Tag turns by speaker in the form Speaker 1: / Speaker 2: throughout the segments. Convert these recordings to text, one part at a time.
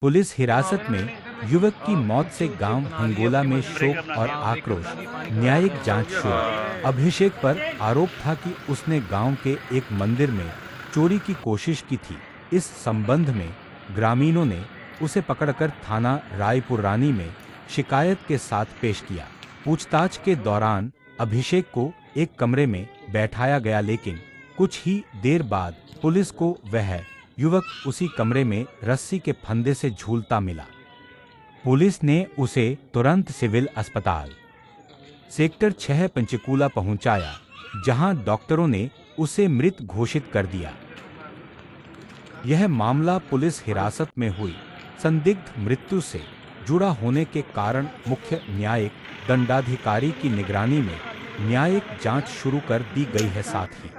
Speaker 1: Police हिरासत में युवक की मौत से गांव हंगोला में शोक और आक्रोश। न्यायिक जांच शुरू। अभिषेक पर आरोप था कि उसने गांव के एक मंदिर में चोरी की कोशिश की थी। इस संबंध में ग्रामीणों ने उसे पकड़कर थाना रायपुर रानी में शिकायत के साथ पेश किया। पूछताछ के दौरान अभिषेक को एक कमरे में बैठाया गया, लेकिन कुछ ही देर बाद पुलिस को वह युवक उसी कमरे में रस्सी के फंदे से झूलता मिला। पुलिस ने उसे तुरंत सिविल अस्पताल सेक्टर 6 पंचकूला पहुंचाया, जहां डॉक्टरों ने उसे मृत घोषित कर दिया। यह मामला पुलिस हिरासत में हुई संदिग्ध मृत्यु से जुड़ा होने के कारण मुख्य न्यायिक दंडाधिकारी की निगरानी में न्यायिक जांच शुरू कर दी गई है। साथ ही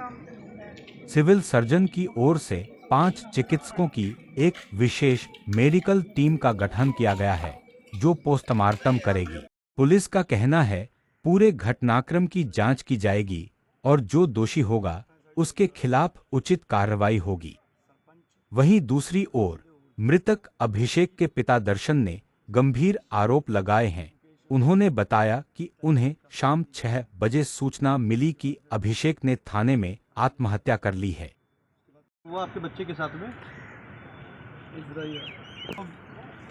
Speaker 1: सिविल सर्जन की ओर से 5 चिकित्सकों की एक विशेष मेडिकल टीम का गठन किया गया है, जो पोस्टमार्टम करेगी। पुलिस का कहना है पूरे घटनाक्रम की जांच की जाएगी और जो दोषी होगा उसके खिलाफ उचित कार्रवाई होगी। वहीं दूसरी ओर मृतक अभिषेक के पिता दर्शन ने गंभीर आरोप लगाए हैं। उन्होंने बताया कि उन्हें शाम 6 बजे सूचना मिली कि अभिषेक ने थाने में आत्महत्या कर ली है।
Speaker 2: वो आपके बच्चे के साथ में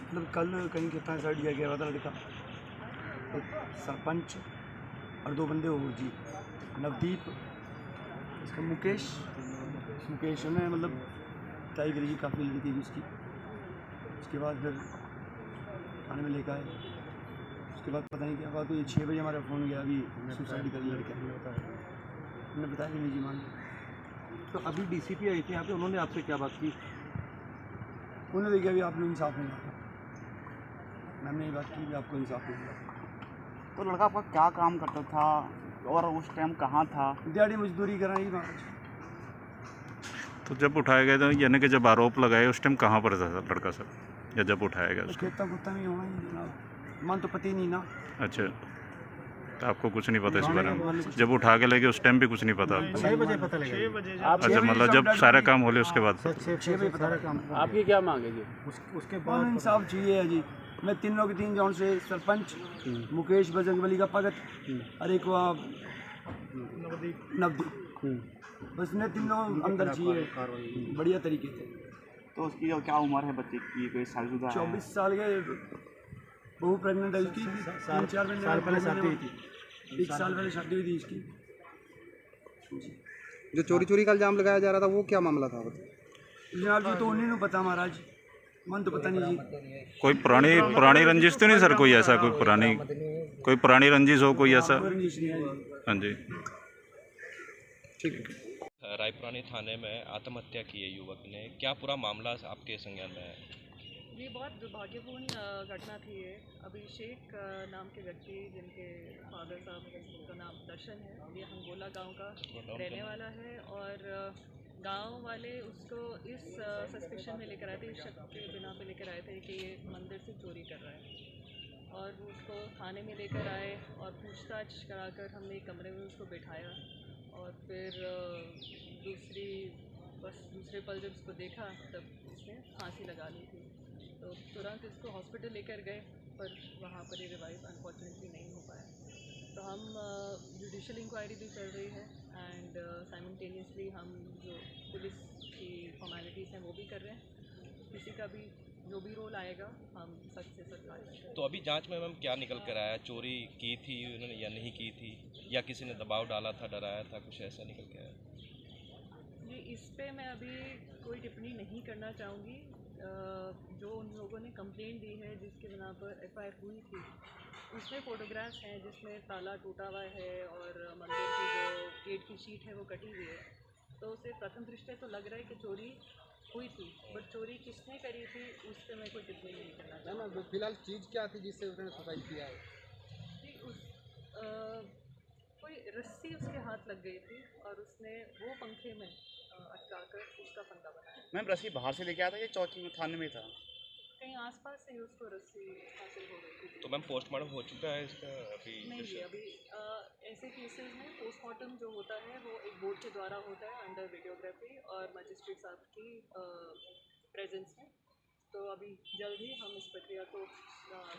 Speaker 3: मतलब कल कहीं कितना साइड गया हुआ था लड़का, तो सरपंच और 2 बंदे और जी, नवदीप, इसका मुकेश ने मतलब तय करी काफ़ी लड़की थी उसकी। उसके बाद फिर थाने में लेकर आए। उसके बाद पता नहीं क्या हुआ, तो ये 6 बजे हमारा फ़ोन गया, अभी सुसाइड कर लड़के ने बताया कि निजी मान।
Speaker 2: तो अभी डीसीपी आई थी यहाँ पे, उन्होंने आपसे क्या बात की?
Speaker 3: उन्होंने देखा भी आपने इंसाफ नहीं मिला। मैंने ये बात की भी आपको इंसाफ नहीं मिला।
Speaker 4: तो लड़का आपका क्या काम करता था और उस टाइम कहाँ था?
Speaker 3: दिहाड़ी मजदूरी कराई महाराज।
Speaker 5: तो जब उठाया गया था, यानी कि जब आरोप लगाए उस टाइम कहाँ पर था लड़का सर, या जब उठाया गया उसको?
Speaker 3: खेता कुत्ता नहीं होना ही जनाब, मन तो पता ही नहीं ना।
Speaker 5: अच्छा, तो आपको कुछ नहीं पता इस बारे में? जब उठा के लेके उस टाइम भी कुछ नहीं पता?
Speaker 2: 6 बजे पता लगा। 6 बजे।
Speaker 5: अच्छा, मतलब जब सारा काम हो लिया उसके बाद?
Speaker 3: 6 बजे पता लगा।
Speaker 4: आपकी क्या मांग है जी?
Speaker 3: उसके बाद इंसाफ चाहिए जी। मैं तीनों के 3 जौन से सरपंच मुकेश बजरंगबली का भगत और एक नवदीप, बस ने तीनों अंदर चाहिए बढ़िया तरीके से।
Speaker 4: तो उसकी क्या उम्र है बच्चे की? कोई शादीशुदा है?
Speaker 3: 24 साल के, बहू प्रेग्नेंट है उसकी। 3-4 महीने पहले शादी हुई थी। 1 साल पहले शादी हुई थी इसकी।
Speaker 6: जो चोरी का इल्जाम लगाया जा रहा था वो क्या मामला था?
Speaker 3: जनाब जी तो उन्हीं को पता महाराज, मन तो पता नहीं जी।
Speaker 5: कोई पुरानी रंजिश तो नहीं सर? कोई ऐसा कोई पुरानी रंजिश हो, कोई ऐसा? हाँ जी,
Speaker 6: ठीक।
Speaker 7: रायपुरानी थाने में आत्महत्या की है युवक ने, क्या पूरा मामला आपके संज्ञान में है?
Speaker 8: ये बहुत दुर्भाग्यपूर्ण घटना थी। ये अभिषेक नाम के व्यक्ति, जिनके फादर साहब का नाम दर्शन है, ये हंगोला गांव का रहने वाला है और गांव वाले उसको इस सस्पेक्शन में लेकर आए थे, इस शक के बिना पे लेकर आए थे कि ये मंदिर से चोरी कर रहा है। और उसको थाने में लेकर आए और पूछताछ कराकर हमने एक कमरे में उसको बैठाया और फिर दूसरे पल जब उसको देखा तब उसने फांसी लगा ली थी। तो तुरंत इसको हॉस्पिटल लेकर गए, पर वहाँ पर ये रिवाइव अनफॉर्चुनेटली नहीं हो पाया। तो हम जुडिशियल इंक्वायरी भी चल रही है एंड साइमल्टेनियसली हम जो पुलिस की फॉर्मेलिटीज़ हैं वो भी कर रहे हैं। किसी का भी जो भी रोल आएगा हम सख्त से सख्त कार्रवाई करेंगे।
Speaker 7: तो अभी जांच में मैम क्या निकल कर आया? चोरी की थी उन्होंने या नहीं की थी, या किसी ने दबाव डाला था, डराया था, कुछ ऐसा निकल के आया?
Speaker 8: जी, इस पे मैं अभी कोई टिप्पणी नहीं करना चाहूँगी। जो उन लोगों ने कंप्लेंट दी है जिसके बिना पर एफआईआर हुई थी, उसमें फ़ोटोग्राफ्स हैं जिसमें ताला टूटा हुआ है और मंदिर की जो गेट की शीट है वो कटी हुई है। तो उसे प्रथम दृष्टया तो लग रहा है कि चोरी हुई थी, बट चोरी किसने करी थी उस पर मैं कोई टिप्पणी नहीं करना चाहूँगा।
Speaker 6: फिलहाल चीज़ क्या थी जिससे उसने सुसाइड किया है?
Speaker 8: जी, कोई रस्सी उसके हाथ लग गई थी और उसने वो पंखे में अटकाकर उसका फंदा बनाया।
Speaker 4: मैम रस्सी बाहर से लेके आया था या चौकी में थाने में था?
Speaker 8: कहीं आसपास से ही उसको रस्सी हासिल हो गई थी।
Speaker 7: तो मैम पोस्टमार्टम हो चुका है इसका अभी?
Speaker 8: नहीं जी, अभी ऐसे केसेस में पोस्टमार्टम जो होता है वो एक बोर्ड के द्वारा होता है अंडर वीडियोग्राफी और मजिस्ट्रेट साहब की प्रेजेंस में। तो अभी जल्द ही हम इस प्रक्रिया को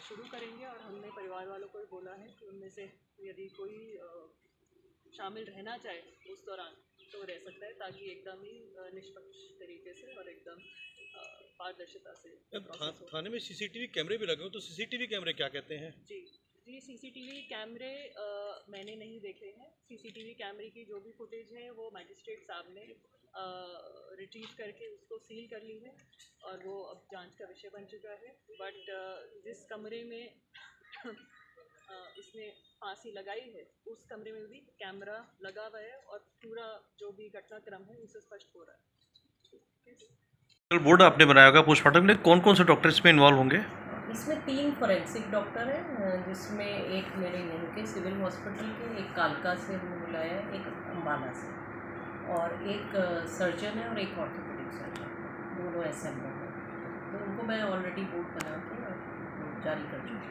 Speaker 8: शुरू करेंगे और हमने परिवार वालों को भी बोला है कि उनमें से यदि कोई शामिल रहना चाहे उस दौरान तो रह सकता है, ताकि एकदम ही निष्पक्ष तरीके से और एकदम पारदर्शिता से process हो।
Speaker 2: थाने में सीसीटीवी कैमरे भी लगे हो, तो सीसीटीवी कैमरे क्या कहते हैं?
Speaker 8: जी सीसीटीवी कैमरे मैंने नहीं देखे हैं। सीसीटीवी कैमरे की जो भी फुटेज है वो मैजिस्ट्रेट साहब ने रिट्रीव करके उसको सील कर ली है और वो अब जांच का विषय बन चुका है। बट जिस कमरे में इसने फांसी लगाई है उस कमरे में भी कैमरा लगा हुआ है और पूरा जो भी घटनाक्रम है उससे स्पष्ट हो रहा है।
Speaker 2: बोर्ड आपने बनाया होगा पोस्टमार्टम में, कौन कौन से डॉक्टर इसमें इन्वॉल्व होंगे?
Speaker 9: इसमें 3 फॉरेंसिक डॉक्टर हैं, जिसमें एक मेरे यहीं के सिविल हॉस्पिटल के, एक कालका से हमने बुलाया है, एक अम्बाला से, और एक सर्जन है और एक ऑर्थोपेडिक सर्जन, दोनों असेंबल हैं। तो उनको मैं ऑलरेडी बोर्ड बना के जारी कर चुकी हूँ।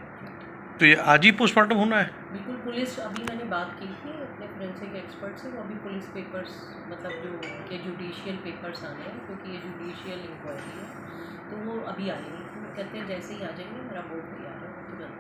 Speaker 2: तो ये आज ही पोस्टमार्टम होना है?
Speaker 9: बिल्कुल। पुलिस, अभी मैंने बात की थी अपने फोरेंसिक एक्सपर्ट से, वो अभी पुलिस पेपर्स, मतलब जो के जुडिशियल पेपर्स आने हैं, क्योंकि ये जुडिशियल इंक्वायरी है, तो वो अभी आएंगे। तो कहते हैं जैसे ही आ जाएंगे मेरा बोर्ड तैयार है तुरंत।